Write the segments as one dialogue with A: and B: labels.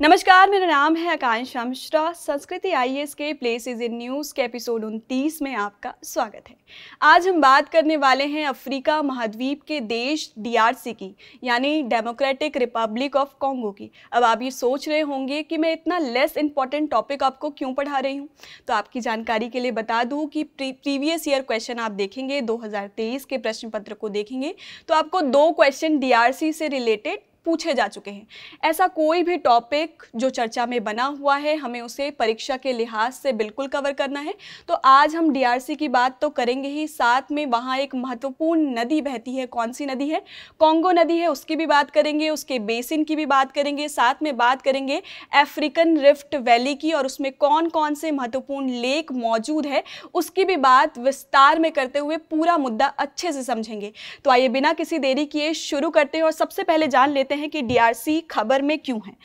A: नमस्कार, मेरा नाम है आकांक्षा मिश्रा। संस्कृति आईएएस के प्लेसेस इन न्यूज़ के एपिसोड 29 में आपका स्वागत है। आज हम बात करने वाले हैं अफ्रीका महाद्वीप के देश डीआरसी की, यानी डेमोक्रेटिक रिपब्लिक ऑफ कॉन्गो की। अब आप ये सोच रहे होंगे कि मैं इतना लेस इंपॉर्टेंट टॉपिक आपको क्यों पढ़ा रही हूँ, तो आपकी जानकारी के लिए बता दूँ कि प्रीवियस ईयर क्वेश्चन आप देखेंगे, 2023 के प्रश्न पत्र को देखेंगे तो आपको 2 क्वेश्चन डीआरसी से रिलेटेड पूछे जा चुके हैं। ऐसा कोई भी टॉपिक जो चर्चा में बना हुआ है, हमें उसे परीक्षा के लिहाज से बिल्कुल कवर करना है। तो आज हम डीआरसी की बात तो करेंगे ही, साथ में वहाँ एक महत्वपूर्ण नदी बहती है। कौन सी नदी है? कॉन्गो नदी है, उसकी भी बात करेंगे, उसके बेसिन की भी बात करेंगे, साथ में बात करेंगे अफ्रीकन रिफ्ट वैली की और उसमें कौन कौन से महत्वपूर्ण लेक मौजूद है, उसकी भी बात विस्तार में करते हुए पूरा मुद्दा अच्छे से समझेंगे। तो आइए बिना किसी देरी किए शुरू करते हैं और सबसे पहले जान लेते हैं कि डीआरसी खबर में क्यों है।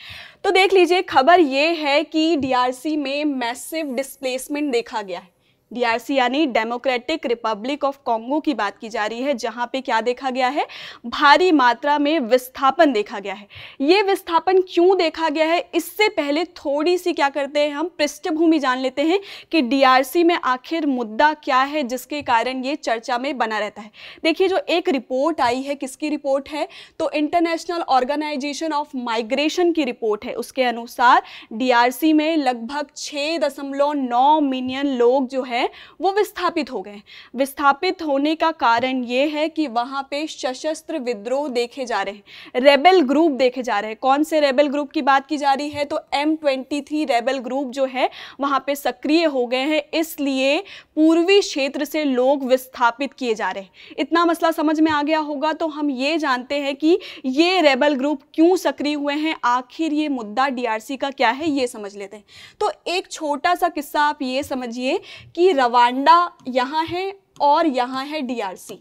A: तो देख लीजिए, खबर ये है कि डीआरसी में मैसिव डिस्प्लेसमेंट देखा गया है। डीआरसी यानी डेमोक्रेटिक रिपब्लिक ऑफ कॉन्गो की बात की जा रही है, जहां पे क्या देखा गया है? भारी मात्रा में विस्थापन देखा गया है। ये विस्थापन क्यों देखा गया है, इससे पहले थोड़ी सी क्या करते हैं, हम पृष्ठभूमि जान लेते हैं कि डीआरसी में आखिर मुद्दा क्या है जिसके कारण ये चर्चा में बना रहता है। देखिए, जो एक रिपोर्ट आई है, किसकी रिपोर्ट है? तो इंटरनेशनल ऑर्गेनाइजेशन ऑफ माइग्रेशन की रिपोर्ट है। उसके अनुसार डीआरसी में लगभग 6.9 मिलियन लोग जो है वो विस्थापित हो गए। विस्थापित होने का कारण ये है कि वहां पे सशस्त्र विद्रोह देखे जा रहे हैं, रेबेल ग्रुप देखे जा रहे हैं। कौन से रेबेल ग्रुप की बात की जा रही है? तो M23 रेबेल ग्रुप जो है वहां पे सक्रिय हो गए हैं, इसलिए पूर्वी क्षेत्र से लोग विस्थापित किए जा रहे हैं। इतना मसला समझ में आ गया होगा। तो हम ये जानते हैं कि ये रेबेल ग्रुप क्यों सक्रिय हुए हैं, आखिर ये मुद्दा डीआरसी का क्या है, ये समझ लेते हैं। तो एक छोटा सा किस्सा आप ये समझिए कि रवांडा यहाँ है और यहाँ है डीआरसी।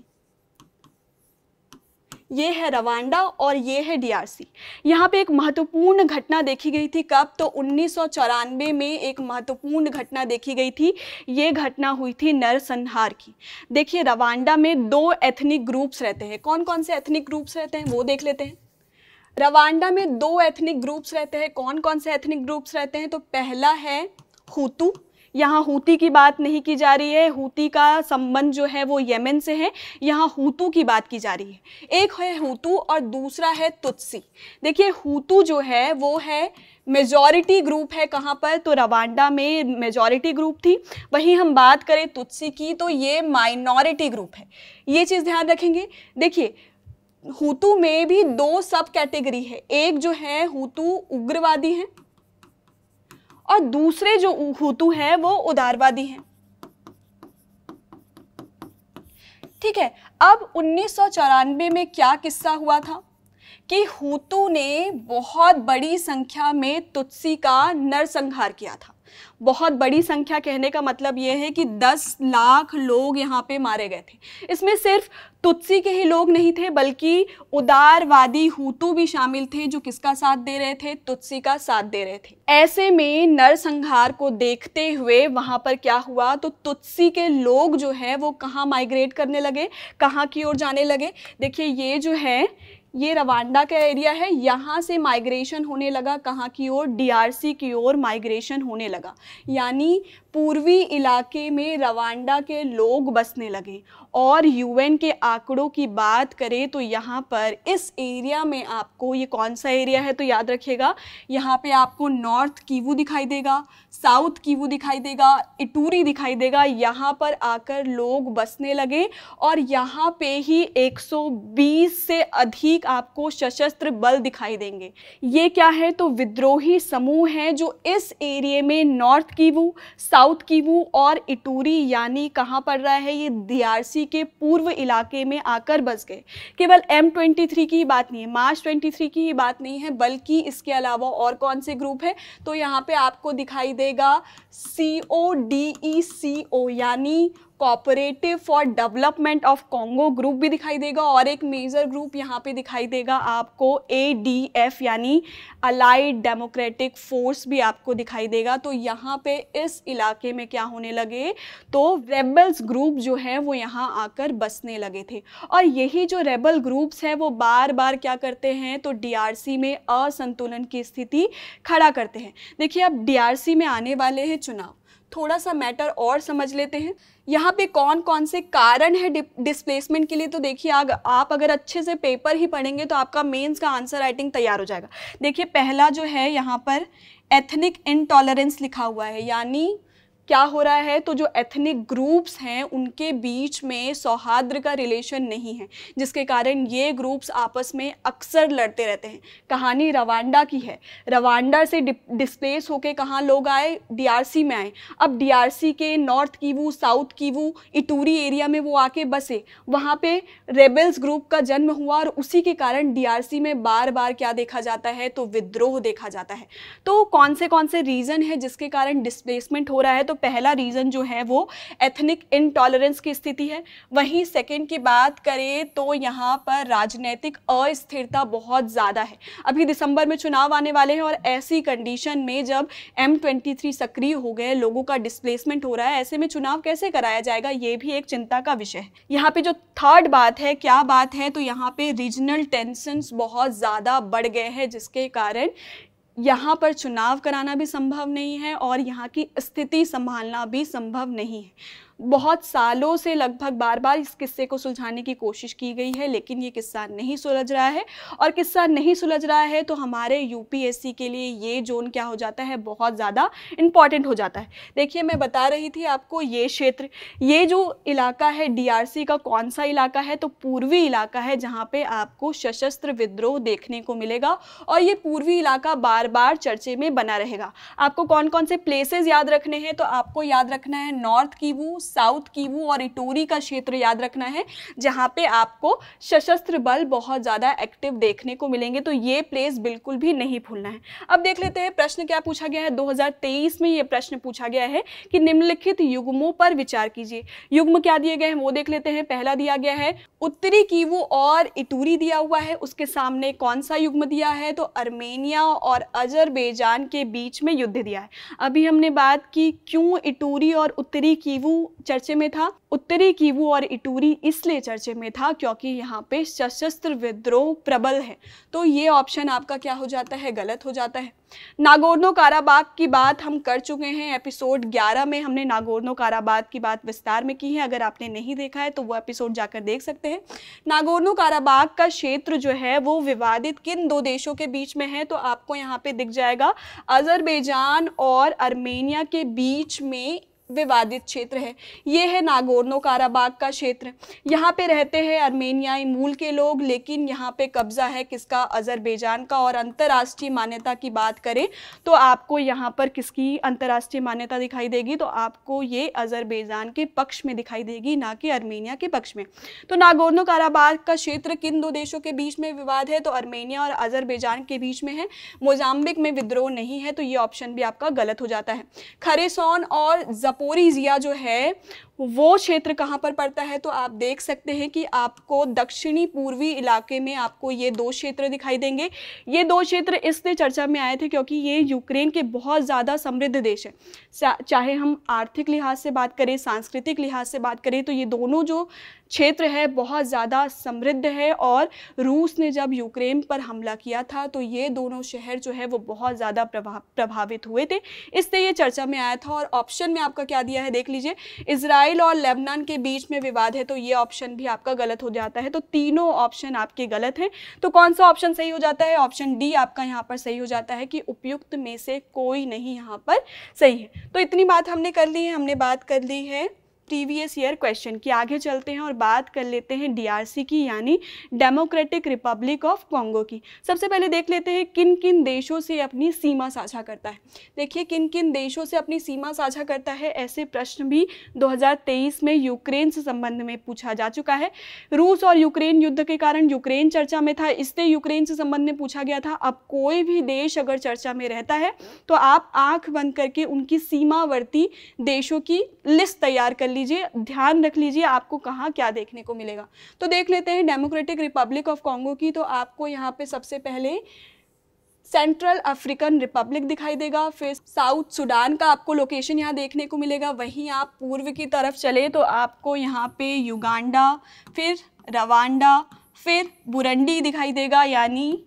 A: ये है रवांडा और ये है डीआरसी। यहाँ पे एक महत्वपूर्ण घटना देखी गई थी। कब? तो 1994 में एक महत्वपूर्ण घटना देखी गई थी। ये घटना हुई थी नरसंहार की। देखिए, रवांडा में 2 एथनिक ग्रुप्स रहते हैं। कौन कौन से एथनिक ग्रुप्स रहते हैं वो देख लेते हैं। रवांडा में 2 एथनिक ग्रुप्स रहते हैं। कौन कौन से एथनिक ग्रुप्स रहते हैं? तो पहला है हुतू। यहाँ हूती की बात नहीं की जा रही है, हूती का संबंध जो है वो यमन से है। यहाँ हुतू की बात की जा रही है। एक है हुतू और दूसरा है तुत्सी। देखिए, हुतू जो है वो है मेजॉरिटी ग्रुप है। कहाँ पर? तो रवांडा में मेजॉरिटी ग्रुप थी। वहीं हम बात करें तुत्सी की तो ये माइनॉरिटी ग्रुप है। ये चीज़ ध्यान रखेंगे। देखिए, हुतू में भी 2 सब कैटेगरी है। एक जो है हुतू उग्रवादी है और दूसरे जो हुतू है वो उदारवादी हैं। ठीक है। अब 1994 में क्या किस्सा हुआ था कि हुतू ने बहुत बड़ी संख्या में तुत्सी का नरसंहार किया था। बहुत बड़ी संख्या कहने का मतलब ये है कि 10 लाख लोग यहाँ पे मारे गए थे। इसमें सिर्फ तुत्सी के ही लोग नहीं थे, बल्कि उदारवादी हुतू भी शामिल थे, जो किसका साथ दे रहे थे? तुत्सी का साथ दे रहे थे। ऐसे में नरसंहार को देखते हुए वहां पर क्या हुआ? तो तुत्सी के लोग जो है वो कहाँ माइग्रेट करने लगे, कहाँ की ओर जाने लगे? देखिए, ये जो है ये रवांडा का एरिया है। यहाँ से माइग्रेशन होने लगा कहाँ की ओर? डीआरसी की ओर माइग्रेशन होने लगा। यानी पूर्वी इलाके में रवांडा के लोग बसने लगे। और यूएन के आंकड़ों की बात करें तो यहाँ पर इस एरिया में आपको, ये कौन सा एरिया है तो याद रखिएगा, यहाँ पे आपको नॉर्थ किवू दिखाई देगा, साउथ किवू दिखाई देगा, इटूरी दिखाई देगा। यहाँ पर आकर लोग बसने लगे और यहाँ पे ही 120 से अधिक आपको सशस्त्र बल दिखाई देंगे। ये क्या है? तो विद्रोही समूह हैं जो इस एरिया में नॉर्थ किवू, साउथ किवू और इटूरी, यानी कहाँ पड़ रहा है ये? डीआरसी के पूर्व इलाके में आकर बस गए। केवल M23 की ही बात नहीं है, मार्च 23 की ही बात नहीं है, बल्कि इसके अलावा और कौन से ग्रुप है? तो यहाँ पे आपको दिखाई देगा CODECO, यानी cooperative for development of Congo group भी दिखाई देगा, और एक मेजर ग्रुप यहाँ पे दिखाई देगा आपको ADF यानी अलाइड डेमोक्रेटिक फोर्स भी आपको दिखाई देगा। तो यहाँ पे इस इलाके में क्या होने लगे, तो रेबल्स ग्रुप जो है वो यहाँ आकर बसने लगे थे, और यही जो रेबल ग्रुप्स हैं वो बार बार क्या करते हैं, तो DRC में असंतुलन की स्थिति खड़ा करते हैं। देखिए अब DRC में आने वाले हैं चुनाव, थोड़ा सा मैटर और समझ लेते हैं। यहाँ पे कौन कौन से कारण है डिस्प्लेसमेंट के लिए, तो देखिए आप अगर अच्छे से पेपर ही पढ़ेंगे तो आपका मेंस का आंसर राइटिंग तैयार हो जाएगा। देखिए पहला जो है यहाँ पर एथनिक इनटॉलरेंस लिखा हुआ है, यानी क्या हो रहा है, तो जो एथनिक ग्रुप्स हैं उनके बीच में सौहार्द का रिलेशन नहीं है, जिसके कारण ये ग्रुप्स आपस में अक्सर लड़ते रहते हैं। कहानी रवांडा की है, रवांडा से डिस्प्लेस होके कहाँ लोग आए, DRC में आए। अब DRC के north Kivu, south Kivu, इटूरी area में वो आके बसे, वहाँ पे रेबल्स ग्रुप का जन्म हुआ, और उसी के कारण DRC में बार बार क्या देखा जाता है, तो विद्रोह देखा जाता है। तो कौन से रीज़न है जिसके कारण डिस्प्लेसमेंट हो रहा है, तो पहला रीज़न जो है वो एथनिक इनटॉलरेंस की स्थिति है। वहीं सेकंड की बात करें तो यहाँ पर राजनीतिक अस्थिरता बहुत ज़्यादा है। अभी दिसंबर में चुनाव आने वाले हैं, और ऐसी कंडीशन में जब M23 सक्रिय हो गए, लोगों का डिस्प्लेसमेंट हो रहा है, ऐसे में चुनाव कैसे कराया जाएगा, ये भी एक चिंता का विषय है। यहाँ पे जो थर्ड बात है, क्या बात है, तो यहाँ पे रीजनल टेंशंस बहुत ज़्यादा बढ़ गए हैं, जिसके कारण यहाँ पर चुनाव कराना भी संभव नहीं है और यहाँ की स्थिति संभालना भी संभव नहीं है। बहुत सालों से लगभग बार बार इस किस्से को सुलझाने की कोशिश की गई है, लेकिन ये किस्सा नहीं सुलझ रहा है, और किस्सा नहीं सुलझ रहा है तो हमारे UPSC के लिए ये जोन क्या हो जाता है, बहुत ज़्यादा इम्पॉर्टेंट हो जाता है। देखिए मैं बता रही थी आपको, ये क्षेत्र, ये जो इलाका है DRC का कौन सा इलाका है, तो पूर्वी इलाका है, जहाँ पे आपको सशस्त्र विद्रोह देखने को मिलेगा, और ये पूर्वी इलाका बार बार चर्चे में बना रहेगा। आपको कौन कौन से प्लेसेस याद रखने हैं, तो आपको याद रखना है नॉर्थ किवू, साउथ किवू और इटूरी का क्षेत्र याद रखना है, जहां पे आपको सशस्त्र बल बहुत ज्यादा एक्टिव देखने को मिलेंगे। तो ये प्लेस बिल्कुल भी नहीं भूलना है। अब देख लेते हैं प्रश्न क्या पूछा गया है। 2023 में ये प्रश्न पूछा गया है कि निम्नलिखित युग्मों पर विचार कीजिए। युग्म क्या दिए गए हैं वो देख लेते हैं। पहला दिया गया है उत्तरी किवू और इटूरी दिया हुआ है, उसके सामने कौन सा युग्म दिया है, तो अर्मेनिया और अजरबैजान के बीच में युद्ध दिया है। अभी हमने बात की क्यों इटूरी और उत्तरी किवू चर्चे में था। उत्तरी किवू और इटूरी इसलिए चर्चे में था क्योंकि यहाँ पे सशस्त्र विद्रोह प्रबल है। तो ये ऑप्शन आपका क्या हो जाता है, गलत हो जाता है। नागोर्नो काराबाख की बात हम कर चुके हैं, एपिसोड 11 में हमने नागोर्नो काराबाख की बात विस्तार में की है। अगर आपने नहीं देखा है तो वो एपिसोड जाकर देख सकते हैं। नागोर्नो काराबाख का क्षेत्र जो है वो विवादित किन दो देशों के बीच में है, तो आपको यहाँ पे दिख जाएगा अजरबैजान और अर्मेनिया के बीच में विवादित क्षेत्र है। ये है नागोर्नो काराबाख का क्षेत्र। यहाँ पे रहते हैं अर्मेनियाई मूल के लोग, लेकिन यहाँ पे कब्जा है किसका, अजरबैजान का। और अंतर्राष्ट्रीय मान्यता की बात करें तो आपको यहाँ पर किसकी अंतर्राष्ट्रीय मान्यता दिखाई देगी, तो आपको ये अजरबैजान के पक्ष में दिखाई देगी, ना कि अर्मेनिया के पक्ष में। तो नागोर्नो काराबाख का क्षेत्र किन दो देशों के बीच में विवाद है, तो अर्मेनिया और अजरबैजान के बीच में है। मोजाम्बिक में विद्रोह नहीं है, तो ये ऑप्शन भी आपका गलत हो जाता है। खरेसोन और पोरीजिया जो है वो क्षेत्र कहाँ पर पड़ता है, तो आप देख सकते हैं कि आपको दक्षिणी पूर्वी इलाके में आपको ये दो क्षेत्र दिखाई देंगे। ये दो क्षेत्र इसलिए चर्चा में आए थे क्योंकि ये यूक्रेन के बहुत ज़्यादा समृद्ध देश है। चाहे हम आर्थिक लिहाज से बात करें, सांस्कृतिक लिहाज से बात करें, तो ये दोनों जो क्षेत्र है बहुत ज़्यादा समृद्ध है। और रूस ने जब यूक्रेन पर हमला किया था तो ये दोनों शहर जो है वो बहुत ज़्यादा प्रभावित हुए थे, इसलिए ये चर्चा में आया था। और ऑप्शन में आपका क्या दिया है देख लीजिए, इजराइल और लेबनान के बीच में विवाद है, तो ये ऑप्शन भी आपका गलत हो जाता है। तो तीनों ऑप्शन आपके गलत हैं। तो कौन सा ऑप्शन सही हो जाता है, ऑप्शन डी आपका यहाँ पर सही हो जाता है कि उपयुक्त में से कोई नहीं यहाँ पर सही है। तो इतनी बात हमने कर ली है, हमने बात कर ली है प्रीवियस ईयर क्वेश्चन की। आगे चलते हैं और बात कर लेते हैं DRC की, यानी डेमोक्रेटिक रिपब्लिक ऑफ कॉन्गो की। सबसे पहले देख लेते हैं किन किन देशों से अपनी सीमा साझा करता है। देखिए किन किन देशों से अपनी सीमा साझा करता है, ऐसे प्रश्न भी 2023 में यूक्रेन से संबंध में पूछा जा चुका है। रूस और यूक्रेन युद्ध के कारण यूक्रेन चर्चा में था, इसलिए यूक्रेन से संबंध में पूछा गया था। अब कोई भी देश अगर चर्चा में रहता है तो आप आंख बंद करके उनकी सीमावर्ती देशों की लिस्ट तैयार कर लीजिए, ध्यान रख लीजिए आपको कहाँ क्या देखने को मिलेगा। तो देख लेते हैं डेमोक्रेटिक रिपब्लिक ऑफ कॉन्गो की, तो आपको यहाँ पे सबसे पहले सेंट्रल अफ्रीकन रिपब्लिक दिखाई देगा, फिर साउथ सूडान का आपको लोकेशन यहाँ देखने को मिलेगा। वहीं आप पूर्व की तरफ चले तो आपको यहाँ पे युगांडा, फिर रवांडा, फिर बुरुंडी दिखाई देगा। यानी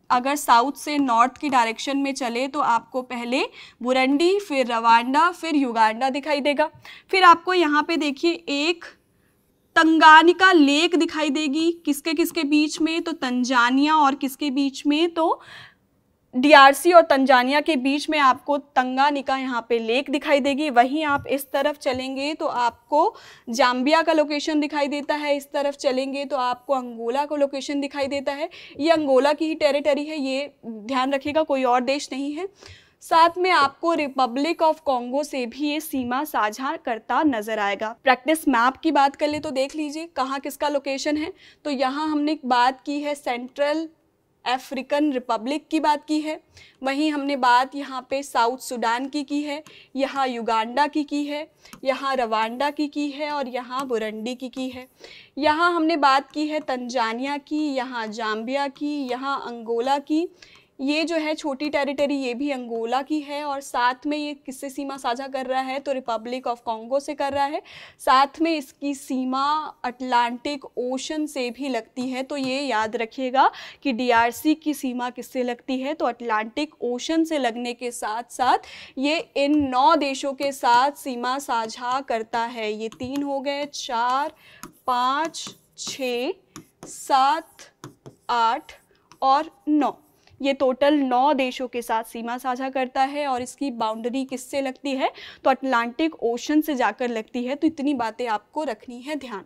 A: अगर साउथ से नॉर्थ की डायरेक्शन में चले तो आपको पहले बुरुंडी, फिर रवांडा, फिर युगांडा दिखाई देगा। फिर आपको यहाँ पे देखिए एक तंगानिका लेक दिखाई देगी, किसके किसके बीच में, तो तंजानिया और किसके बीच में, तो डीआरसी और तंजानिया के बीच में आपको तंगानिका यहाँ पे लेक दिखाई देगी। वहीं आप इस तरफ चलेंगे तो आपको जाम्बिया का लोकेशन दिखाई देता है, इस तरफ चलेंगे तो आपको अंगोला का लोकेशन दिखाई देता है। ये अंगोला की ही टेरिटरी है, ये ध्यान रखिएगा, कोई और देश नहीं है। साथ में आपको रिपब्लिक ऑफ कॉन्गो से भी ये सीमा साझा करता नजर आएगा। प्रैक्टिस मैप की बात कर ले तो देख लीजिए कहाँ किसका लोकेशन है। तो यहाँ हमने बात की है सेंट्रल अफ्रीकन रिपब्लिक की बात की है, वहीं हमने बात यहाँ पे साउथ सूडान की है, यहाँ युगांडा की है, यहाँ रवांडा की है और यहाँ बुरुंडी की है। यहाँ हमने बात की है तंजानिया की, यहाँ जाम्बिया की, यहाँ अंगोला की। ये जो है छोटी टेरिटरी ये भी अंगोला की है और साथ में ये किससे सीमा साझा कर रहा है, तो रिपब्लिक ऑफ कॉन्गो से कर रहा है। साथ में इसकी सीमा अटलांटिक ओशन से भी लगती है। तो ये याद रखिएगा कि डीआरसी की सीमा किससे लगती है, तो अटलांटिक ओशन से लगने के साथ साथ ये इन 9 देशों के साथ सीमा साझा करता है। ये 3 हो गए, 4, 5, 6, 7, 8 और 9, ये टोटल 9 देशों के साथ सीमा साझा करता है। और इसकी बाउंड्री किससे लगती है, तो अटलांटिक ओशन से जाकर लगती है। तो इतनी बातें आपको रखनी है ध्यान।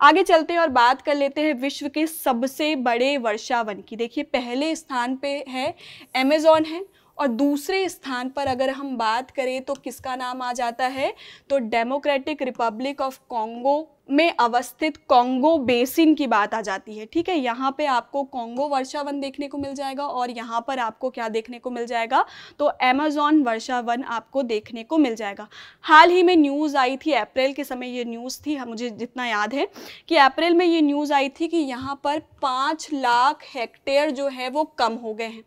A: आगे चलते हैं और बात कर लेते हैं विश्व के सबसे बड़े वर्षा वन की। देखिए पहले स्थान पे है अमेज़न है और दूसरे स्थान पर अगर हम बात करें तो किसका नाम आ जाता है, तो डेमोक्रेटिक रिपब्लिक ऑफ कॉन्गो में अवस्थित कॉन्गो बेसिन की बात आ जाती है। ठीक है, यहाँ पे आपको कॉन्गो वर्षा वन देखने को मिल जाएगा और यहाँ पर आपको क्या देखने को मिल जाएगा, तो अमेज़न वर्षा वन आपको देखने को मिल जाएगा। हाल ही में न्यूज़ आई थी, अप्रैल के समय ये न्यूज़ थी, मुझे जितना याद है कि अप्रैल में ये न्यूज़ आई थी कि यहाँ पर 5 लाख हेक्टेयर जो है वो कम हो गए हैं।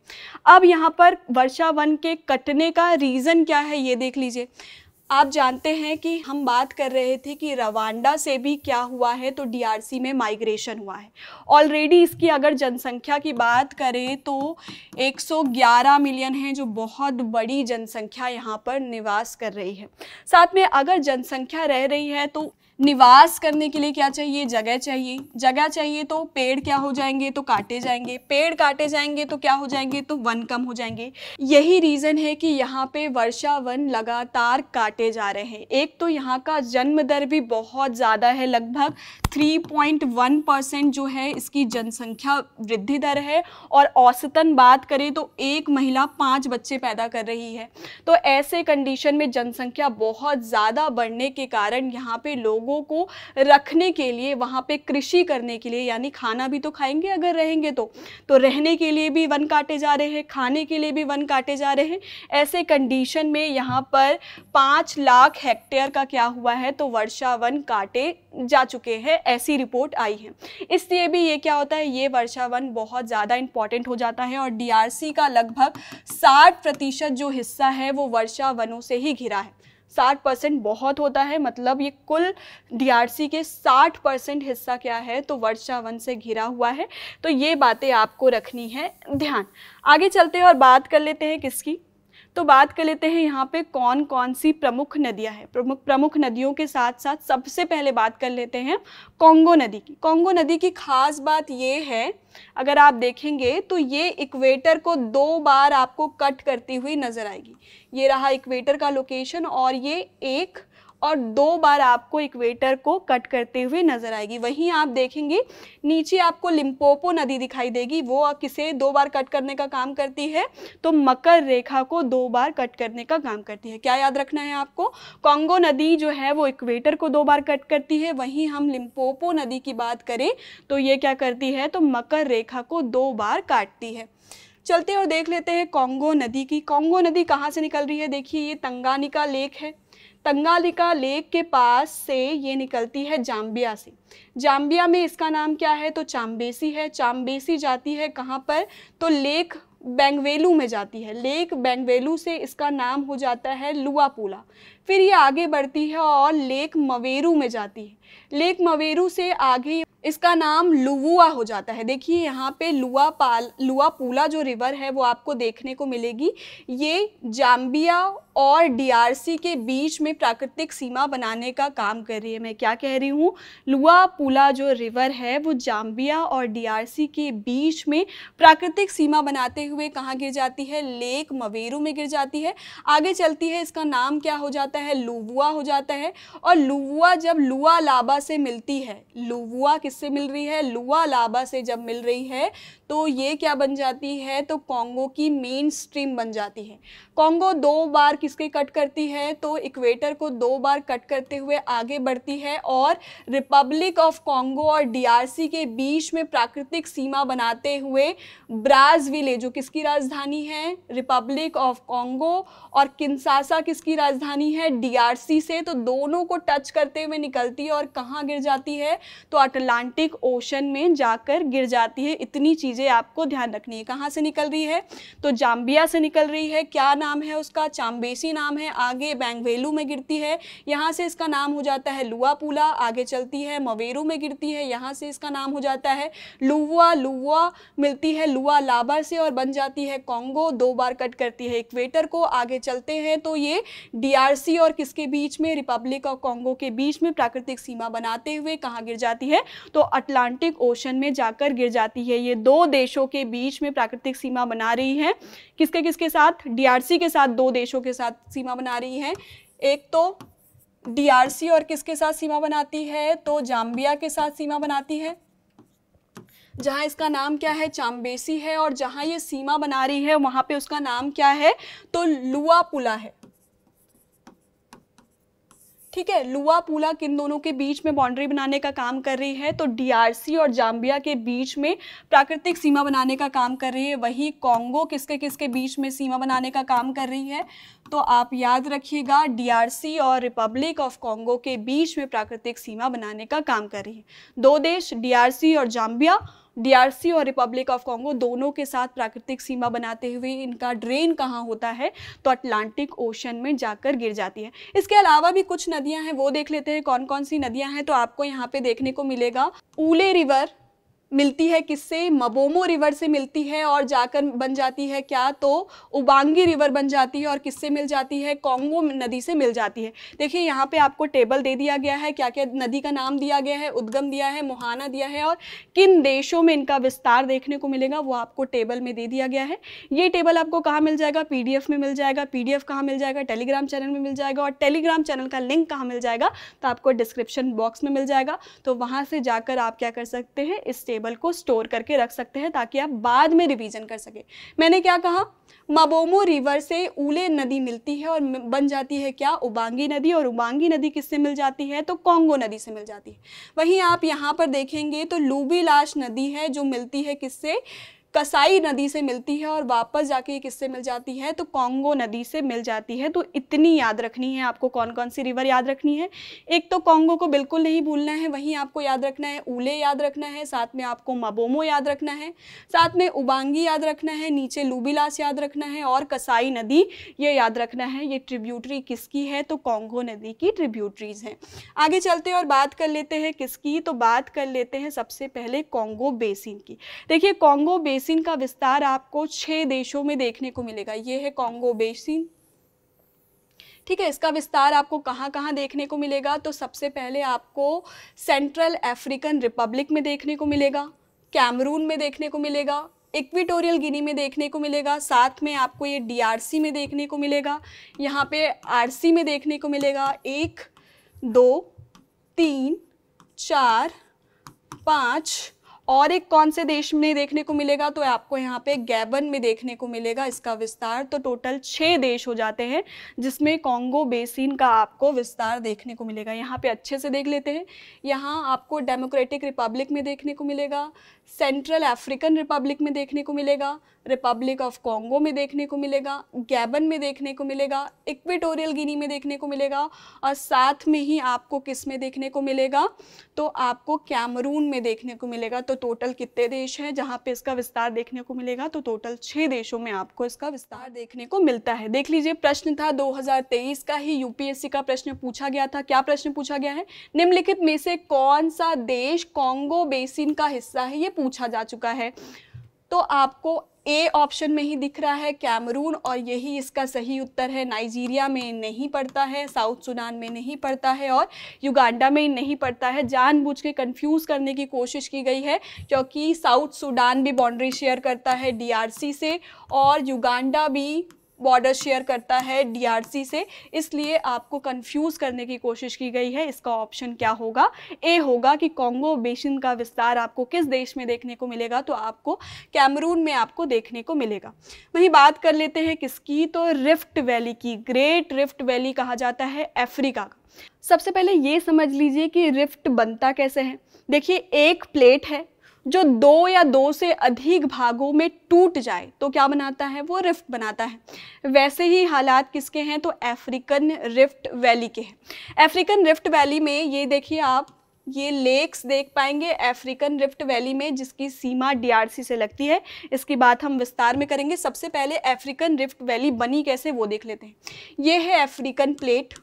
A: अब यहाँ पर वर्षा वन के कटने का रीज़न क्या है ये देख लीजिए। आप जानते हैं कि हम बात कर रहे थे कि रवांडा से भी क्या हुआ है, तो डीआरसी में माइग्रेशन हुआ है। ऑलरेडी इसकी अगर जनसंख्या की बात करें तो 111 मिलियन है, जो बहुत बड़ी जनसंख्या यहाँ पर निवास कर रही है। साथ में अगर जनसंख्या रह रही है तो निवास करने के लिए क्या चाहिए, जगह चाहिए। जगह चाहिए तो पेड़ क्या हो जाएंगे, तो काटे जाएंगे। पेड़ काटे जाएंगे तो क्या हो जाएंगे, तो वन कम हो जाएंगे। यही रीज़न है कि यहाँ पे वर्षा वन लगातार काटे जा रहे हैं। एक तो यहाँ का जन्म दर भी बहुत ज़्यादा है, लगभग 3.1% जो है इसकी जनसंख्या वृद्धि दर है। और औसतन बात करें तो एक महिला 5 बच्चे पैदा कर रही है। तो ऐसे कंडीशन में जनसंख्या बहुत ज़्यादा बढ़ने के कारण यहाँ पे लोगों को रखने के लिए, वहाँ पे कृषि करने के लिए, यानी खाना भी तो खाएंगे अगर रहेंगे तो रहने के लिए भी वन काटे जा रहे हैं, खाने के लिए भी वन काटे जा रहे हैं। ऐसे कंडीशन में यहाँ पर 5 लाख हेक्टेयर का क्या हुआ है, तो वर्षा वन काटे जा चुके हैं, ऐसी रिपोर्ट आई है। इसलिए भी ये क्या होता है, ये वर्षा वन बहुत ज़्यादा इंपॉर्टेंट हो जाता है। और डीआरसी का लगभग 60% जो हिस्सा है वो वर्षा वनों से ही घिरा है। 60% बहुत होता है, मतलब ये कुल डीआरसी के 60% हिस्सा क्या है, तो वर्षा वन से घिरा हुआ है। तो ये बातें आपको रखनी है ध्यान। आगे चलते हैं और बात कर लेते हैं किसकी, तो बात कर लेते हैं यहाँ पे कौन कौन सी प्रमुख नदियाँ हैं। प्रमुख नदियों के साथ साथ सबसे पहले बात कर लेते हैं कॉन्गो नदी की। कॉन्गो नदी की खास बात ये है, अगर आप देखेंगे तो ये इक्वेटर को 2 बार आपको कट करती हुई नजर आएगी। ये रहा इक्वेटर का लोकेशन और ये 1 और 2 बार आपको इक्वेटर को कट करते हुए नजर आएगी। वहीं आप देखेंगे नीचे आपको लिम्पोपो नदी दिखाई देगी, वो किसे 2 बार कट करने का काम करती है, तो मकर रेखा को 2 बार कट करने का काम करती है। क्या याद रखना है आपको, कॉन्गो नदी जो है वो इक्वेटर को 2 बार कट करती है। वहीं हम लिम्पोपो नदी की बात करें तो ये क्या करती है, तो मकर रेखा को 2 बार काटती है। चलते और देख लेते हैं कॉन्गो नदी की। कॉन्गो नदी कहाँ से निकल रही है, देखिए ये तंगानिका लेक है। तंगालिका लेक के पास से ये निकलती है जाम्बिया से। जाम्बिया में इसका नाम क्या है? तो चाम्बेसी है। चाम्बेसी जाती है कहाँ पर? तो लेक बेंगवेलू में जाती है। लेक बेंगवेलू से इसका नाम हो जाता है लुआपुला। फिर ये आगे बढ़ती है और लेक मवेरू में जाती है। लेक मवेरू से आगे इसका नाम लुवुआ हो जाता है। देखिए यहाँ पे लुआपुला जो रिवर है वो आपको देखने को मिलेगी। ये जाम्बिया और डीआरसी के बीच में प्राकृतिक सीमा बनाने का काम कर रही है। मैं क्या कह रही हूँ? लुआपुला जो रिवर है वो जाम्बिया और डीआरसी के बीच में प्राकृतिक सीमा बनाते हुए कहाँ गिर जाती है? लेक मवेरू में गिर जाती है। आगे चलती है, इसका नाम क्या हो जाता है? लुवुआ हो जाता है। और लुवुआ जब लुआ लाबा से मिलती है, लुवुआ किससे मिल रही है? लुआ लाबा से जब मिल रही है तो ये क्या बन जाती है? तो कॉन्गो की मेन स्ट्रीम बन जाती है। कॉन्गो 2 बार किसके कट करती है? तो इक्वेटर को 2 बार कट करते हुए आगे बढ़ती है और रिपब्लिक ऑफ कॉन्गो और डीआरसी के बीच में प्राकृतिक सीमा बनाते हुए ब्राज़विले जो किसकी राजधानी है? रिपब्लिक ऑफ कॉन्गो, और किंशासा किसकी राजधानी है? डीआरसी से। तो दोनों को टच करते हुए निकलती है और कहाँ गिर जाती है? तो अटलांटिक ओशन में जाकर गिर जाती है। इतनी चीज़ें आपको ध्यान रखनी है। कहाँ से निकल रही है? तो जाम्बिया से निकल रही है। क्या नाम है उसका? चाम्बेसी नाम है। आगे बेंगवेलू में गिरती है, यहाँ से इसका नाम हो जाता है लुआपुला। आगे चलती है, मवेरू में गिरती है, यहाँ से इसका नाम हो जाता है लुवुआ। लुवुआ मिलती है लुआ लाबा से और बन जाती है कॉन्गो। 2 बार कट करती है इक्वेटर को। आगे चलते हैं तो ये डीआरसी और किसके बीच में? रिपब्लिक ऑफ कॉन्गो के बीच में प्राकृतिक सीमा बनाते हुए कहाँ गिर जाती है? तो अटलांटिक ओशन में जाकर गिर जाती है। ये 2 देशों के बीच में प्राकृतिक सीमा बना रही है। किसके किसके साथ? डीआरसी के साथ 2 देशों के साथ सीमा बना रही है। एक तो डीआरसी और किसके साथ सीमा बनाती है? तो जाम्बिया के साथ सीमा बनाती है, जहां इसका नाम क्या है? चाम्बेसी है। और जहां ये सीमा बना रही है वहां पे उसका नाम क्या है? तो लुआपुला है। ठीक है, लुआपुला किन दोनों के बीच में बाउंड्री बनाने का काम कर रही है? तो डीआरसी और जाम्बिया के बीच में प्राकृतिक सीमा बनाने का काम कर रही है। वही कॉन्गो किसके किसके बीच में सीमा बनाने का काम कर रही है? तो आप याद रखिएगा, डीआरसी और रिपब्लिक ऑफ कॉन्गो के बीच में प्राकृतिक सीमा बनाने का काम कर रही है। 2 देश डीआरसी और जाम्बिया, डीआरसी और रिपब्लिक ऑफ कॉन्गो दोनों के साथ प्राकृतिक सीमा बनाते हुए इनका ड्रेन कहाँ होता है? तो अटलांटिक ओशन में जाकर गिर जाती है। इसके अलावा भी कुछ नदियां हैं, वो देख लेते हैं कौन कौन सी नदियां हैं। तो आपको यहाँ पे देखने को मिलेगा ऊले रिवर मिलती है किससे? मबोमो रिवर से मिलती है और जाकर बन जाती है क्या? तो उबांगी रिवर बन जाती है और किससे मिल जाती है? कॉन्गो नदी से मिल जाती है। देखिए यहाँ पे आपको टेबल दे दिया गया है, क्या क्या नदी का नाम दिया गया है, उद्गम दिया है, मुहाना दिया है और किन देशों में इनका विस्तार देखने को मिलेगा वो आपको टेबल में दे दिया गया है। ये टेबल आपको कहाँ मिल जाएगा? PDF में मिल जाएगा। PDF कहाँ मिल जाएगा? टेलीग्राम चैनल में मिल जाएगा। और टेलीग्राम चैनल का लिंक कहाँ मिल जाएगा? तो आपको डिस्क्रिप्शन बॉक्स में मिल जाएगा। तो वहाँ से जाकर आप क्या कर सकते हैं? इस टेबल को स्टोर करके रख सकते हैं ताकि आप बाद में रिवीजन कर सके। मैंने क्या कहा? मबोमो रिवर से ऊले नदी मिलती है और बन जाती है क्या? उबांगी नदी। और उबांगी नदी किससे मिल जाती है? तो कॉन्गो नदी से मिल जाती है। वहीं आप यहाँ पर देखेंगे तो लुबिलाश नदी है जो मिलती है किससे? कसाई नदी से मिलती है और वापस जाके किससे मिल जाती है? तो कॉन्गो नदी से मिल जाती है। तो इतनी याद रखनी है आपको। कौन कौन सी रिवर याद रखनी है? एक तो कॉन्गो को बिल्कुल नहीं भूलना है, वहीं आपको याद रखना है ऊले याद रखना है, साथ में आपको मबोमो याद रखना है, साथ में उबांगी याद रखना है, नीचे लुबिलास याद रखना है और कसाई नदी ये याद रखना है। ये ट्रिब्यूटरी किसकी है? तो कॉन्गो नदी की ट्रिब्यूटरीज हैं। आगे चलते हैं और बात कर लेते हैं किसकी? तो बात कर लेते हैं सबसे पहले कॉन्गो बेसिन की। देखिए कॉन्गो बेसिन का विस्तार आपको 6 देशों में देखने को मिलेगा। ये है कॉन्गो बेसिन। ठीक है, इसका विस्तार आपको कहाँ कहाँ देखने को मिलेगा? तो सबसे पहले आपको सेंट्रल अफ्रीकन रिपब्लिक में देखने को मिलेगा, कैमरून में देखने को मिलेगा, इक्वेटोरियल गिनी में देखने को मिलेगा, साथ में आपको ये डीआरसी में देखने को मिलेगा, यहाँ पे आरसी में देखने को मिलेगा। 1 2 3 4 5 और एक कौन से देश में देखने को मिलेगा, तो आपको यहाँ पे गैबन में देखने को मिलेगा इसका विस्तार। तो टोटल 6 देश हो जाते हैं जिसमें कॉन्गो बेसिन का आपको विस्तार देखने को मिलेगा। यहाँ पे अच्छे से देख लेते हैं। यहाँ आपको डेमोक्रेटिक रिपब्लिक में देखने को मिलेगा, सेंट्रल अफ्रीकन रिपब्लिक में देखने को मिलेगा, रिपब्लिक ऑफ कॉन्गो में देखने को मिलेगा, गैबन में देखने को मिलेगा, इक्वेटोरियल गिनी में देखने को मिलेगा, और साथ में ही आपको किस में देखने को मिलेगा, तो आपको कैमरून में देखने को मिलेगा। तो टोटल कितने देश हैं जहाँ पे इसका विस्तार देखने को मिलेगा, तो टोटल 6 देशों में आपको इसका विस्तार देखने को मिलता है। देख लीजिए, प्रश्न था 2023 का ही, यूपीएससी का प्रश्न पूछा गया था। क्या प्रश्न पूछा गया है, निम्नलिखित में से कौन सा देश कॉन्गो बेसिन का हिस्सा है, ये पूछा जा चुका है। तो आपको ए ऑप्शन में ही दिख रहा है कैमरून, और यही इसका सही उत्तर है। नाइजीरिया में नहीं पड़ता है, साउथ सुडान में नहीं पड़ता है, और युगांडा में नहीं पड़ता है। जानबूझ के कंफ्यूज करने की कोशिश की गई है, क्योंकि साउथ सुडान भी बाउंड्री शेयर करता है डीआरसी से, और युगांडा भी बॉर्डर शेयर करता है डीआरसी से, इसलिए आपको कंफ्यूज करने की कोशिश की गई है। इसका ऑप्शन क्या होगा, ए होगा कि कॉन्गो बेसिन का विस्तार आपको किस देश में देखने को मिलेगा, तो आपको कैमरून में आपको देखने को मिलेगा। वहीं बात कर लेते हैं किसकी, तो रिफ्ट वैली की। ग्रेट रिफ्ट वैली कहा जाता है अफ्रीका का। सबसे पहले ये समझ लीजिए कि रिफ्ट बनता कैसे है। देखिए, एक प्लेट है जो 2 या 2 से अधिक भागों में टूट जाए तो क्या बनाता है, वो रिफ्ट बनाता है। वैसे ही हालात किसके हैं, तो अफ्रीकन रिफ्ट वैली के हैं। अफ्रीकन रिफ्ट वैली में ये देखिए आप, ये लेक्स देख पाएंगे अफ्रीकन रिफ्ट वैली में, जिसकी सीमा डीआरसी से लगती है। इसकी बात हम विस्तार में करेंगे। सबसे पहले अफ्रीकन रिफ्ट वैली बनी कैसे वो देख लेते हैं। ये है अफ्रीकन प्लेट,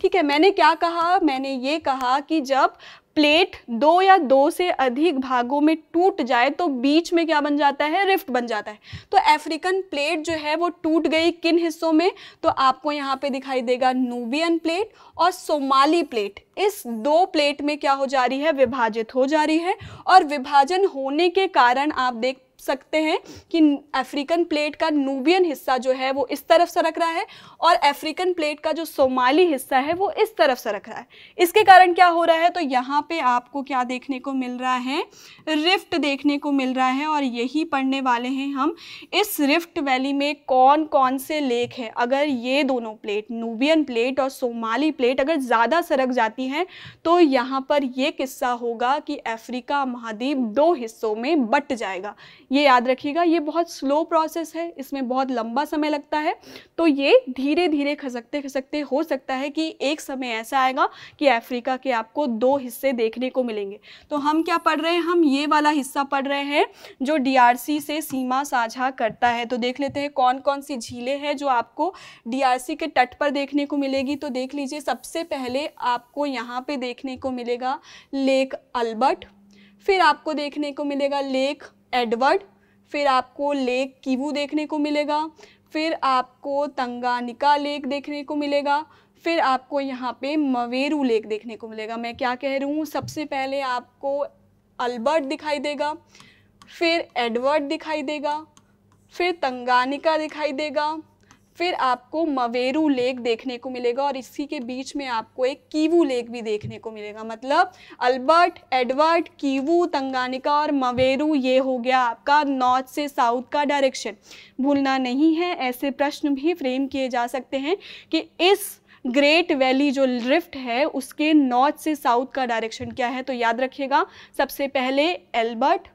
A: ठीक है। मैंने क्या कहा, मैंने ये कहा कि जब प्लेट 2 या 2 से अधिक भागों में टूट जाए तो बीच में क्या बन जाता है, रिफ्ट बन जाता है। तो अफ्रीकन प्लेट जो है वो टूट गई किन हिस्सों में, तो आपको यहाँ पे दिखाई देगा नूबियन प्लेट और सोमाली प्लेट। इस 2 प्लेट में क्या हो जा रही है, विभाजित हो जा रही है, और विभाजन होने के कारण आप देख सकते हैं कि अफ्रीकन प्लेट का नूबियन हिस्सा जो है वो इस तरफ सरक रहा है, और अफ्रीकन प्लेट का जो सोमाली हिस्सा है वो इस तरफ सरक रहा है। इसके कारण क्या हो रहा है, तो यहाँ पे आपको क्या देखने को मिल रहा है, रिफ्ट देखने को मिल रहा है। और यही पढ़ने वाले हैं हम, इस रिफ्ट वैली में कौन कौन से लेक हैं। अगर ये दोनों प्लेट, नूबियन प्लेट और सोमाली प्लेट, अगर ज़्यादा सरक जाती हैं तो यहाँ पर ये किस्सा होगा कि अफ्रीका महाद्वीप 2 हिस्सों में बट जाएगा। ये याद रखिएगा, ये बहुत स्लो प्रोसेस है, इसमें बहुत लंबा समय लगता है। तो ये धीरे धीरे खसकते खसकते हो सकता है कि एक समय ऐसा आएगा कि अफ्रीका के आपको 2 हिस्से देखने को मिलेंगे। तो हम क्या पढ़ रहे हैं, हम ये वाला हिस्सा पढ़ रहे हैं जो डीआरसी से सीमा साझा करता है। तो देख लेते हैं कौन कौन सी झीलें हैं जो आपको डीआरसी के तट पर देखने को मिलेगी। तो देख लीजिए, सबसे पहले आपको यहाँ पे देखने को मिलेगा लेक अल्बर्ट, फिर आपको देखने को मिलेगा लेक एडवर्ड, फिर आपको लेक किवू देखने को मिलेगा, फिर आपको तंगानिका लेक देखने को मिलेगा, फिर आपको यहाँ पे मवेरू लेक देखने को मिलेगा। मैं क्या कह रही हूँ, सबसे पहले आपको अल्बर्ट दिखाई देगा, फिर एडवर्ड दिखाई देगा, फिर तंगानिका दिखाई देगा, फिर आपको मवेरू लेक देखने को मिलेगा, और इसी के बीच में आपको एक कीवू लेक भी देखने को मिलेगा। मतलब अल्बर्ट, एडवर्ड, कीवू, तंगानिका और मवेरू, ये हो गया आपका नॉर्थ से साउथ का डायरेक्शन। भूलना नहीं है, ऐसे प्रश्न भी फ्रेम किए जा सकते हैं कि इस ग्रेट वैली जो रिफ्ट है उसके नॉर्थ से साउथ का डायरेक्शन क्या है। तो याद रखिएगा, सबसे पहले एल्बर्ट,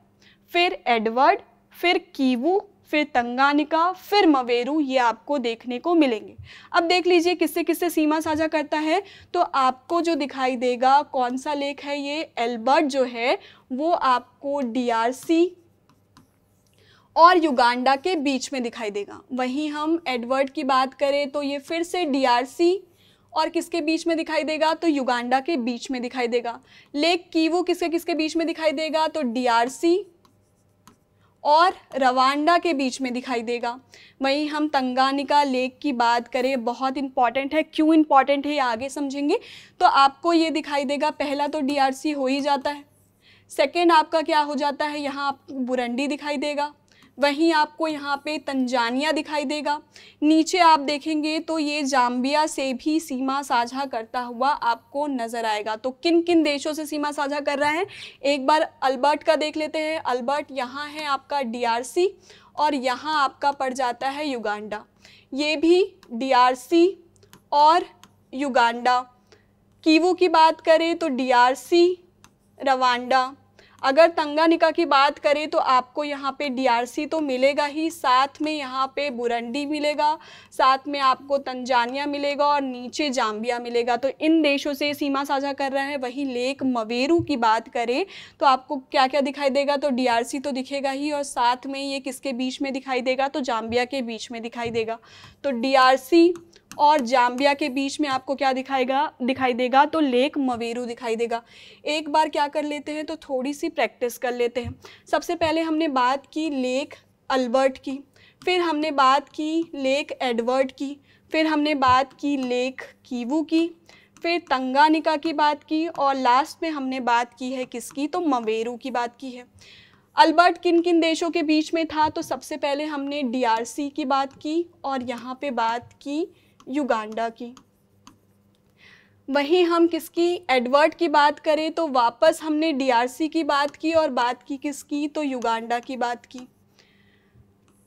A: फिर एडवर्ड, फिर कीवू, फिर तंगानिका, फिर मवेरू, ये आपको देखने को मिलेंगे। अब देख लीजिए किससे किससे सीमा साझा करता है। तो आपको जो दिखाई देगा कौन सा लेक है, ये एल्बर्ट जो है वो आपको डीआरसी और युगांडा के बीच में दिखाई देगा। वहीं हम एडवर्ड की बात करें तो ये फिर से डीआरसी और किसके बीच में दिखाई देगा, तो युगांडा के बीच में दिखाई देगा। लेक कीवू किसके किसके बीच में दिखाई देगा, तो डीआरसी और रवांडा के बीच में दिखाई देगा। वहीं हम तंगानिका लेक की बात करें, बहुत इंपॉर्टेंट है। क्यों इंपॉर्टेंट है ये आगे समझेंगे। तो आपको ये दिखाई देगा, पहला तो डीआरसी हो ही जाता है, सेकेंड आपका क्या हो जाता है, यहाँ आपको बुरंडी दिखाई देगा, वहीं आपको यहाँ पे तंजानिया दिखाई देगा। नीचे आप देखेंगे तो ये जाम्बिया से भी सीमा साझा करता हुआ आपको नज़र आएगा। तो किन किन देशों से सीमा साझा कर रहा है, एक बार अल्बर्ट का देख लेते हैं। अल्बर्ट यहाँ है आपका DRC और यहाँ आपका पड़ जाता है युगांडा। ये भी DRC और युगांडा। कीवू की बात करें तो DRC, रवांडा। अगर तंगानिका की बात करें तो आपको यहाँ पे DRC तो मिलेगा ही, साथ में यहाँ पे बुरुंडी मिलेगा, साथ में आपको तंजानिया मिलेगा और नीचे जाम्बिया मिलेगा। तो इन देशों से सीमा साझा कर रहा है। वहीं लेक मवेरू की बात करें तो आपको क्या क्या दिखाई देगा, तो DRC तो दिखेगा ही और साथ में ये किसके बीच में दिखाई देगा, तो जाम्बिया के बीच में दिखाई देगा। तो DRC और जाम्बिया के बीच में आपको क्या दिखाई देगा, तो लेक मवेरू दिखाई देगा। एक बार क्या कर लेते हैं, तो थोड़ी सी प्रैक्टिस कर लेते हैं। सबसे पहले हमने बात की लेक अल्बर्ट की, फिर हमने बात की लेक एडवर्ड की, फिर हमने बात की लेक कीवू की, फिर तंगानिका की बात की और लास्ट में हमने बात की है किसकी, तो मवेरू की बात की है। अल्बर्ट किन किन देशों के बीच में था, तो सबसे पहले हमने DRC की बात की और यहाँ पे बात की युगांडा की। वहीं हम किसकी, एडवर्ड की बात करें तो वापस हमने DRC की बात की और बात की किसकी, तो युगांडा की बात की।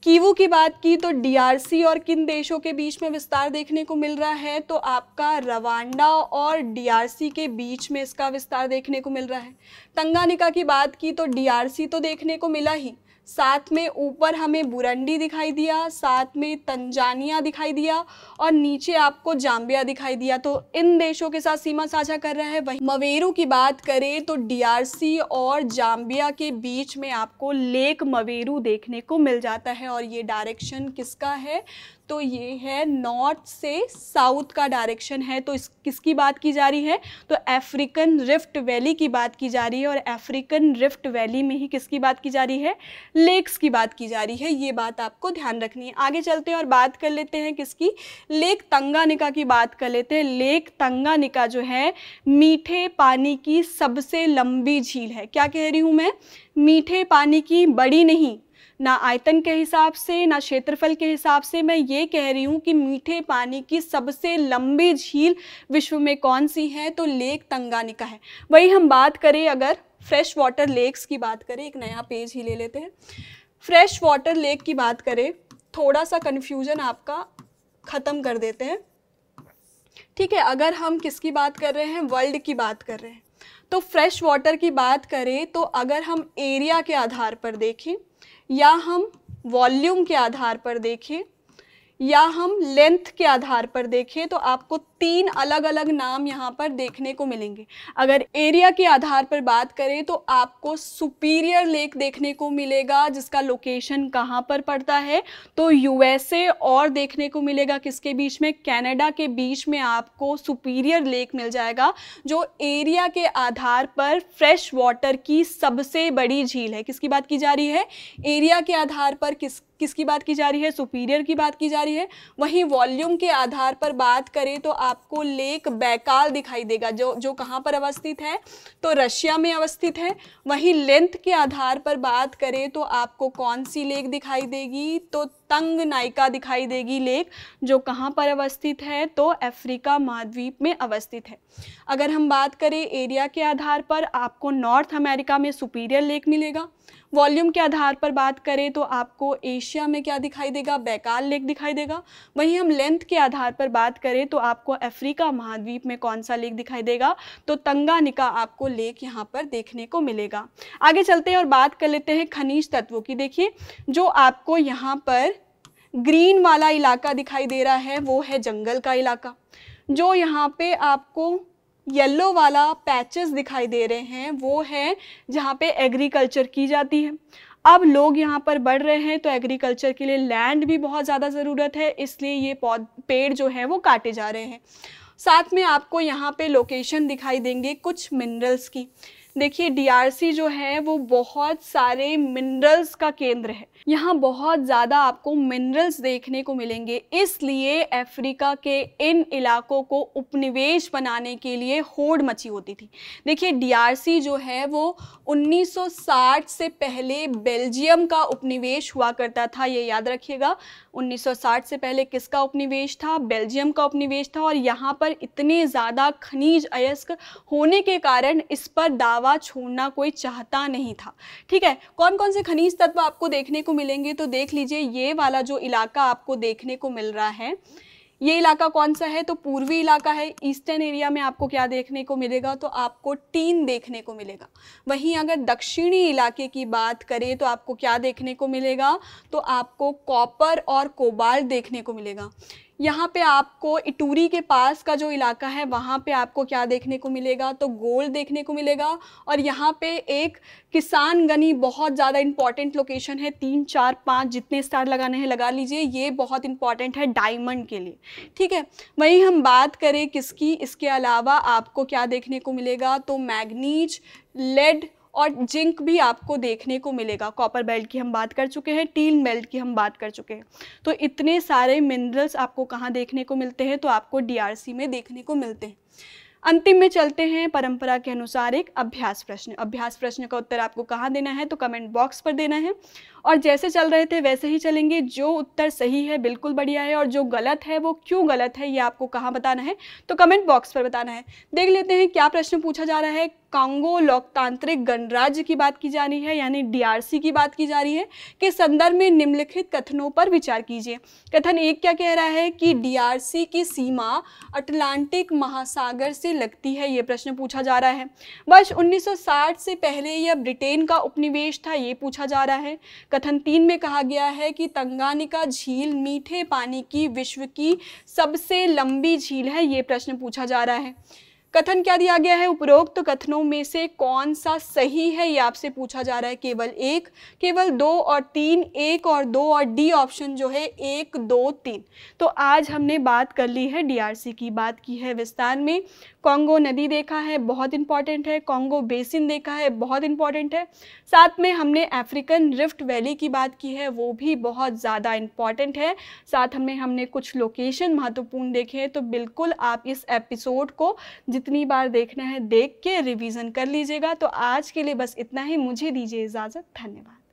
A: कीवू की बात की तो DRC और किन देशों के बीच में विस्तार देखने को मिल रहा है, तो आपका रवांडा और DRC के बीच में इसका विस्तार देखने को मिल रहा है। तंगानिका की बात की तो DRC तो देखने को मिला ही, साथ में ऊपर हमें बुरुंडी दिखाई दिया, साथ में तंजानिया दिखाई दिया और नीचे आपको जाम्बिया दिखाई दिया। तो इन देशों के साथ सीमा साझा कर रहा है। वहीं मवेरू की बात करें तो DRC और जाम्बिया के बीच में आपको लेक मवेरू देखने को मिल जाता है और ये डायरेक्शन किसका है, तो ये है नॉर्थ से साउथ का डायरेक्शन है। तो इस किसकी बात की जा रही है, तो अफ्रीकन रिफ्ट वैली की बात की जा रही है और अफ्रीकन रिफ्ट वैली में ही किसकी बात की जा रही है, लेक्स की बात की जा रही है। ये बात आपको ध्यान रखनी है। आगे चलते हैं और बात कर लेते हैं किसकी, लेक तंगानिका की बात कर लेते हैं। लेक तंगानिका जो है मीठे पानी की सबसे लंबी झील है। क्या कह रही हूँ मैं, मीठे पानी की, बड़ी नहीं, ना आयतन के हिसाब से ना क्षेत्रफल के हिसाब से, मैं ये कह रही हूँ कि मीठे पानी की सबसे लंबी झील विश्व में कौन सी है, तो लेक तंगानिका है। वही हम बात करें अगर फ्रेश वाटर लेक्स की बात करें, एक नया पेज ही ले लेते हैं। फ्रेश वाटर लेक की बात करें, थोड़ा सा कन्फ्यूजन आपका ख़त्म कर देते हैं, ठीक है। अगर हम किसकी बात कर रहे हैं, वर्ल्ड की बात कर रहे हैं, तो फ्रेश वाटर की बात करें तो अगर हम एरिया के आधार पर देखें या हम वॉल्यूम के आधार पर देखें या हम लेंथ के आधार पर देखें तो आपको 3 अलग अलग नाम यहाँ पर देखने को मिलेंगे। अगर एरिया के आधार पर बात करें तो आपको सुपीरियर लेक देखने को मिलेगा, जिसका लोकेशन कहाँ पर पड़ता है, तो USA और देखने को मिलेगा किसके बीच में, कनाडा के बीच में आपको सुपीरियर लेक मिल जाएगा, जो एरिया के आधार पर फ्रेश वाटर की सबसे बड़ी झील है। किसकी बात की जा रही है, एरिया के आधार पर किसकी बात की जा रही है, सुपीरियर की बात की जा रही है। वहीं वॉल्यूम के आधार पर बात करें तो आपको लेक बैकाल दिखाई देगा, जो कहाँ पर अवस्थित है, तो रशिया में अवस्थित है। वहीं लेंथ के आधार पर बात करें तो आपको कौन सी लेक दिखाई देगी, तो तंगनाइका दिखाई देगी लेक, जो कहाँ पर अवस्थित है, तो अफ्रीका महाद्वीप में अवस्थित है। अगर हम बात करें एरिया के आधार पर, आपको नॉर्थ अमेरिका में सुपीरियर लेक मिलेगा। वॉल्यूम के आधार पर बात करें तो आपको एशिया में क्या दिखाई देगा, बैकाल लेक दिखाई देगा। वहीं हम लेंथ के आधार पर बात करें तो आपको अफ्रीका महाद्वीप में कौन सा लेक दिखाई देगा, तो तंगानिका आपको लेक यहाँ पर देखने को मिलेगा। आगे चलते हैं और बात कर लेते हैं खनिज तत्वों की। देखिए, जो आपको यहाँ पर ग्रीन वाला इलाका दिखाई दे रहा है वो है जंगल का इलाका। जो यहाँ पे आपको येलो वाला पैचेस दिखाई दे रहे हैं वो है जहाँ पे एग्रीकल्चर की जाती है। अब लोग यहाँ पर बढ़ रहे हैं तो एग्रीकल्चर के लिए लैंड भी बहुत ज़्यादा ज़रूरत है, इसलिए ये पेड़ जो है वो काटे जा रहे हैं। साथ में आपको यहाँ पे लोकेशन दिखाई देंगे कुछ मिनरल्स की। देखिए डीआरसी जो है वो बहुत सारे मिनरल्स का केंद्र है। यहाँ बहुत ज़्यादा आपको मिनरल्स देखने को मिलेंगे, इसलिए अफ्रीका के इन इलाकों को उपनिवेश बनाने के लिए होड़ मची होती थी। देखिए डीआरसी जो है वो 1960 से पहले बेल्जियम का उपनिवेश हुआ करता था, ये याद रखिएगा। 1960 से पहले किसका उपनिवेश था? बेल्जियम का उपनिवेश था। और यहाँ पर इतने ज़्यादा खनिज अयस्क होने के कारण इस पर दावा छोड़ना कोई चाहता नहीं था। ठीक है, कौन कौन से खनिज तत्व आपको देखने को मिलेंगे तो देख लीजिए। ये वाला जो इलाका आपको देखने को मिल रहा है, ये इलाका कौन सा है? तो पूर्वी इलाका है। ईस्टर्न एरिया में आपको क्या देखने को मिलेगा? तो आपको टीन देखने को मिलेगा। वहीं अगर दक्षिणी इलाके की बात करें तो आपको क्या देखने को मिलेगा? तो आपको कॉपर और कोबाल्ट देखने को मिलेगा। यहाँ पे आपको इटूरी के पास का जो इलाका है वहाँ पे आपको क्या देखने को मिलेगा? तो गोल्ड देखने को मिलेगा। और यहाँ पे एक किसान गनी बहुत ज़्यादा इंपॉर्टेंट लोकेशन है, 3 4 5 जितने स्टार लगाने हैं लगा लीजिए, ये बहुत इंपॉर्टेंट है डायमंड के लिए। ठीक है, वहीं हम बात करें किसकी, इसके अलावा आपको क्या देखने को मिलेगा? तो मैग्नीज, लेड और जिंक भी आपको देखने को मिलेगा। कॉपर बेल्ट की हम बात कर चुके हैं, टीन बेल्ट की हम बात कर चुके हैं। तो इतने सारे मिनरल्स आपको कहाँ देखने को मिलते हैं? तो आपको डीआरसी में देखने को मिलते हैं। अंतिम में चलते हैं परंपरा के अनुसार एक अभ्यास प्रश्न। अभ्यास प्रश्न का उत्तर आपको कहाँ देना है? तो कमेंट बॉक्स पर देना है। और जैसे चल रहे थे वैसे ही चलेंगे। जो उत्तर सही है बिल्कुल बढ़िया है, और जो गलत है वो क्यों गलत है ये आपको कहाँ बताना है? तो कमेंट बॉक्स पर बताना है। देख लेते हैं क्या प्रश्न पूछा जा रहा है। कांगो लोकतांत्रिक गणराज्य की बात की जा रही है, यानी डीआरसी की बात की जा रही है, के संदर्भ में निम्नलिखित कथनों पर विचार कीजिए। कथन एक क्या कह रहा है कि डीआरसी की सीमा अटलांटिक महासागर से लगती है, ये प्रश्न पूछा जा रहा है। वर्ष 1960 से पहले यह ब्रिटेन का उपनिवेश था, ये पूछा जा रहा है। कथन 3 में कहा गया है कि तंगानिका झील मीठे पानी की विश्व की सबसे लंबी झील है, ये प्रश्न पूछा जा रहा है। कथन क्या दिया गया है? उपरोक्त कथनों में से कौन सा सही है, ये आपसे पूछा जा रहा है। केवल एक, केवल 2 और 3, 1 और 2, और डी ऑप्शन जो है 1 2 3। तो आज हमने बात कर ली है डीआरसी की, बात की है विस्तार में। कॉन्गो नदी देखा है, बहुत इंपॉर्टेंट है। कॉन्गो बेसिन देखा है, बहुत इंपॉर्टेंट है। साथ में हमने अफ्रीकन रिफ्ट वैली की बात की है, वो भी बहुत ज़्यादा इंपॉर्टेंट है। साथ में हमने कुछ लोकेशन महत्वपूर्ण देखे हैं। तो बिल्कुल आप इस एपिसोड को जितनी बार देखना है देख के रिवीजन कर लीजिएगा। तो आज के लिए बस इतना ही, मुझे दीजिए इजाज़त, धन्यवाद।